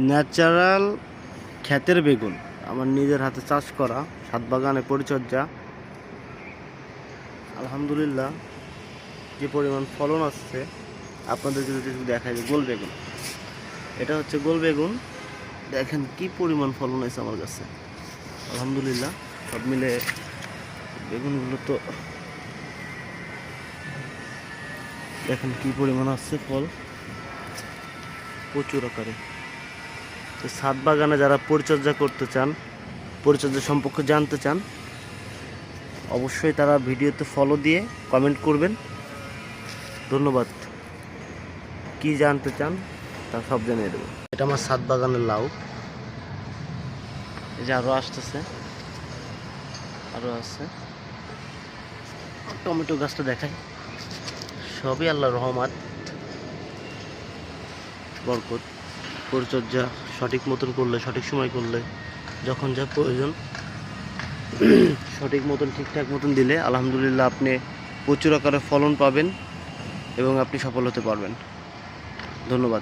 Natural ক্ষেতের বেগুন, আমার নিজের হাতে চাষ করা, ছাদ বাগানে পরিচর্যা। আলহামদুলিল্লাহ যে পরিমাণ ফলন আসছে আপনাদেরকে যদি দেখায় যে গোল বেগুন, এটা হচ্ছে গোল বেগুন। দেখেন কি পরিমাণ ফলন আছে আমার কাছে, আলহামদুলিল্লাহ। সব মিলে বেগুনগুলো তো দেখেন কি পরিমাণ আসছে ফল, প্রচুর আকারে। তো ছাদ বাগানে যারা পরিচর্যা করতে চান, পরিচর্যা সম্পর্কে জানতে চান, অবশ্যই তারা ভিডিওতে ফলো দিয়ে কমেন্ট করবেন। ধন্যবাদ। কি জানতে চান তা সব জানিয়ে দেবো। এটা আমার ছাদ বাগানের লাউ, এই যে আরও আসতেছে, আরও আছে। টমেটো গাছটা দেখাই, সবই আল্লাহর রহমত, বরকত। পরিচর্যা সঠিক মতন করলে, সঠিক সময় করলে, যখন যা প্রয়োজন সঠিক মতন ঠিকঠাক মতন দিলে আলহামদুলিল্লাহ আপনি প্রচুর আকারে ফলন পাবেন এবং আপনি সফল হতে পারবেন। ধন্যবাদ।